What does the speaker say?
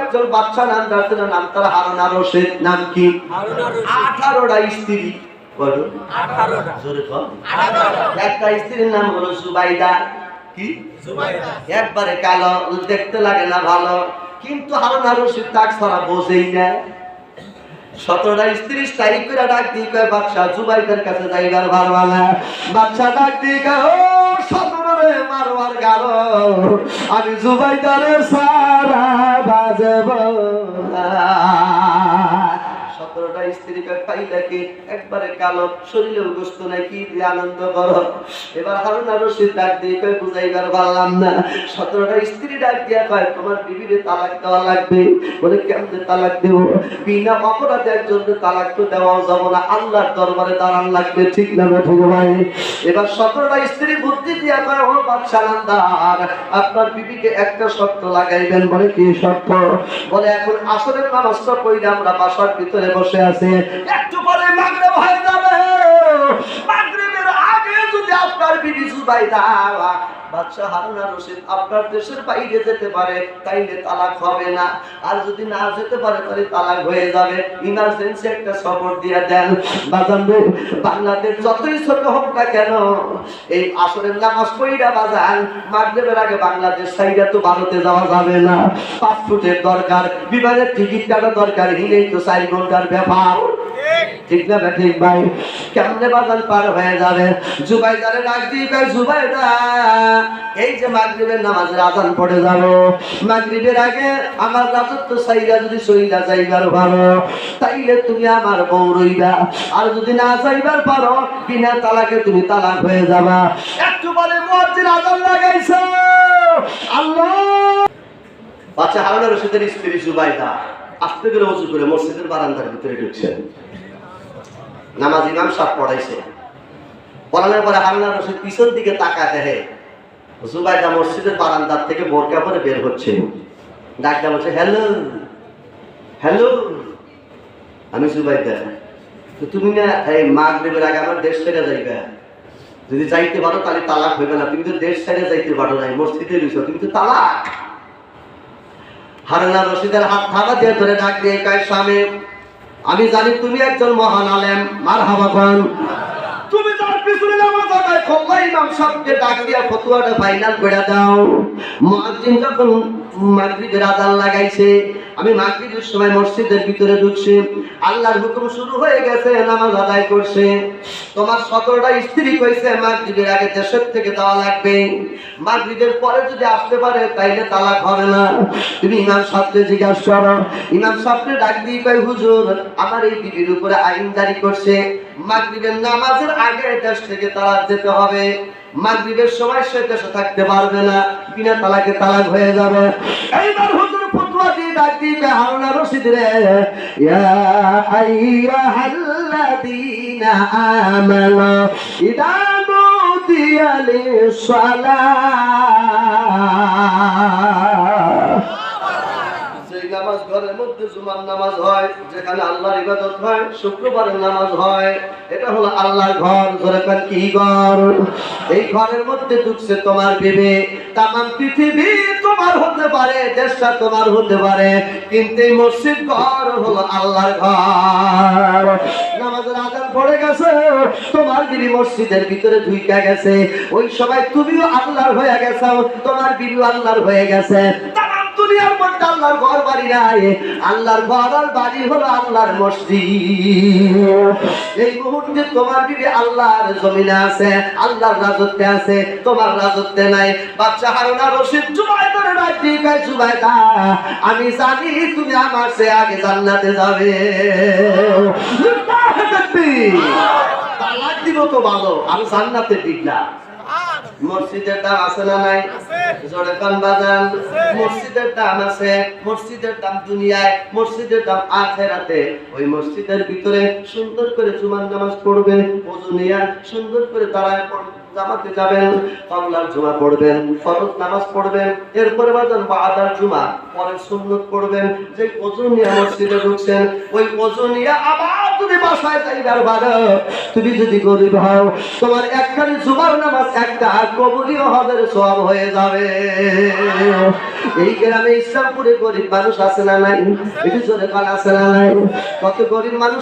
একজন বাচ্চা নাম যার নাম তার হারুন আর রশিদ। নাম কি? 18টা স্ত্রী। বলো 18টা। জোরে কর 18টা। একটা স্ত্রীর নাম হলো জুবাইদা। কি? জুবাইদা। একবারে কালো, দেখতে লাগে না ভালো, কিন্তু হারুন আর রশিদ তাক ছাড়া বোঝেই না। 17টা স্ত্রী স্ট্রাইক করে ডাক দিয়ে কয় বাদশাহ জুবাইদার কাছে যাইবার ভারবালা। বাদশাহ ডাক দিয়ে কয় ও 17 রে মারওয়ার গারো, আমি জুবাইদারে সারা বাজব না। 17টা স্ত্রী কয় পাইলা কি? একবারে কালো, শরীরেও গোস্ত নাই, কি দিয়ে আনন্দ করো। এবার হারুন আর রশিদ ডাক দিয়ে কয় বুঝাইবার পারলাম না। 17টা স্ত্রী ডাক দিয়া কয় তোমার বিবিরে তালাক দেওয়া লাগবে। বলে কেমনে তালাক দেব? বিনা অপরাধে একজনকে তালাক তো দেওয়া যাবে না, আল্লাহর দরবারে দাঁড়ান লাগবে। ঠিক না ঠিক ভাই? এবার 17টা স্ত্রী বুদ্ধি দিয়া কয় ও বাদশাহ নামদার, আপনার বিবিকে একটা শর্ত লাগাইবেন। বলে কি শর্ত? বলে এখন আসরের নামাজটা পড়লে আমরা বাসার ভিতরে বসে আছে, একটু পরে মাগরিব হয়ে যাবে, মাগরিবের আগে যদি আপনার বিবি জুবাইদা বাদশাহ হারুন আর রশিদ আপনার দেশের বাইরে যেতে পারে, তাইলে তালাক হবে না, আর যদি না যেতে পারে তাহলে তালাক হয়ে যাবে। ইমার্জেন্সি একটা খবর দিয়ে দেন। বাজান বাংলাদেশ যতই ছোট হোক না কেন, এই আসরের নামাজ পড়িরা বাজান মাগরিবের আগে বাংলাদেশ সাইডা তো ভারতে যাওয়া যাবে না। পাসপোর্টের দরকার, বিমানের টিকিট কাটা দরকার, হিলেই তো 4 ঘন্টার ব্যাপার। ঠিক না ঠিক ভাই? কেমনে বাজান পার হয়ে যাবে? জুবাইদারে ডাক দিয়ে কয় জুবাইদা, এই যে মাগরিবের নামাজের আযান পড়ে যাবে, মাগরিবের আগে আমার রাজত্ব সাইরা যদি সইলা যাইবার পারো তাইলে তুমি আমার বউ রইবা, আর যদি না যাইবার পারো বিনা তালাকে তুমি তালাক হয়ে যাবা। একটু পরে মুয়াজ্জিন আযান লাগাইছে। আল্লাহ! বাচ্চা হারুন আর রশিদের স্ত্রী জুবাইদা আস্তে করে ওযু করে মসজিদের বারান্দার ভিতরে ঢুকছেন। নামাজ ইমাম সাহেব পড়াইছে, পড়ানোর পরে হারুন আর রশিদ পিছন দিকে তাকায় দেখে জুবাইদা মসজিদের বারান্দার থেকে বোরকা পরে বের হচ্ছে। ডাকটা বলছে হ্যালো হ্যালো, আমি জুবাইদা, তুমি না এই মাগরিবের আগে আমার দেশ ছেড়ে যাইবে, যদি যাইতে পারো তাহলে তালাক হইবে না, তুমি তো দেশ ছেড়ে যাইতে পারো নাই, মসজিদে রইছো, তুমি তো তালাক। হারুন আর রশিদের হাত থাবা দিয়ে ধরে ডাক দিয়ে কয় স্বামী, আমি জানি তুমি একজন মহান আলেম, মারহাবা কোন, তুমি যার পিছনে নামাজ আদায় করলে ইমাম সাহেবকে ডাক দিয়া ফতোয়াটা ফাইনাল করে দাও। মুয়াজ্জিন যখন মাগরিবের আযান লাগাইছে, আমি মাগরিবের সময় মসজিদের ভিতরে ঢুকছি, আল্লাহর হুকুম শুরু হয়ে গেছে, নামাজ আদায় করছে। তোমার 17টা স্ত্রী কইছে মাগরিবের আগে দেশের থেকে যাওয়া লাগবে, মাগরিবের পরে যদি আসতে পারে তাইলে তালাক হবে না। তুমি ইমাম সাহেবকে জিজ্ঞাসা করো। ইমাম সাহেবকে ডাক দিয়ে কয় হুজুর, আমার এই বিবির উপরে আইন জারি করছে, মাগরিবের নামাজের আগে দেশ থেকে তালাক যেতে হবে, মাগরিবের সময় সে দেশে থাকতে পারবে না, বিনা তালাকে তালাক হয়ে যাবে। এইবার হুজুর ফতোয়া দিয়ে ডাক দিয়ে হারুন আর রশিদ রে, ইয়া আইয়ুহাল্লাযীনা আমানু ইযা নুদিয়া লিস-সালাহ, নামাজ ঘরের মধ্যে জুমার নামাজ হয়, যেখানে আল্লাহর ইবাদত হয়, শুক্রবারের নামাজ হয়, এটা হলো আল্লাহর ঘর। ধরে পান কি ঘর? এই ঘরের মধ্যে ঢুকছে তোমার বিবি। তামাম পৃথিবী তোমার হতে পারে, দেশটা তোমার হতে পারে, কিন্তু এই মসজিদ ঘর হলো আল্লাহর ঘর। নামাজের আযান পড়ে গেছে, তোমার বিবি মসজিদের ভিতরে ঢুইকা গেছে, ওই সময় তুমিও আল্লাহর হয়ে গেছো, তোমার বিবিও আল্লাহর হয়ে গেছে। দুনিয়ার মধ্যে আল্লাহর ঘর বাড়ি নাই, আল্লাহর ঘর আর বাড়ি হলো আল্লাহর মসজিদ। এই মুহূর্তে তোমার বিবি আল্লাহর জমিনে আছে, আল্লাহর রাজত্বে আছে, তোমার রাজত্বে নাই। বাচ্চা হারুন আর রশিদ জুবাইদারে ডাক দিয়ে কয় জুবাইদা, আমি জানি তুমি আমার চেয়ে আগে জান্নাতে যাবে। তালাক দিব তো ভালো, আমি জান্নাতে টিকলাম। মসজিদের দাম আছে না নাই? জোরে কান বাজান। মসজিদের দাম আছে, মসজিদের দাম দুনিয়ায়, মসজিদের দাম আখিরাতে। ওই মসজিদের ভিতরে সুন্দর করে জুমার নামাজ পড়বে, ওযু নিয়ে সুন্দর করে দাঁড়ায় জামাতে যাবেন, কবলার জুমা পড়বেন, ফরজ নামাজ পড়বেন, এরপরে বাজান বাদার জুমা পরে সুন্নত পড়বেন। যে ওযু নিয়ে মসজিদে ঢুকছেন, ওই ওযু নিয়ে আবার যদি বাসায় যাইবার পারো, তুমি যদি গরিব হও, তোমার একখানি জুমার নামাজ একটা কবুলি হজের সওয়াব হয়ে যাবে। এই গ্রামে ইসলামপুরে গরিব মানুষ আছে না নাই? একটু জোরে কান আছে না নাই? কত গরিব মানুষ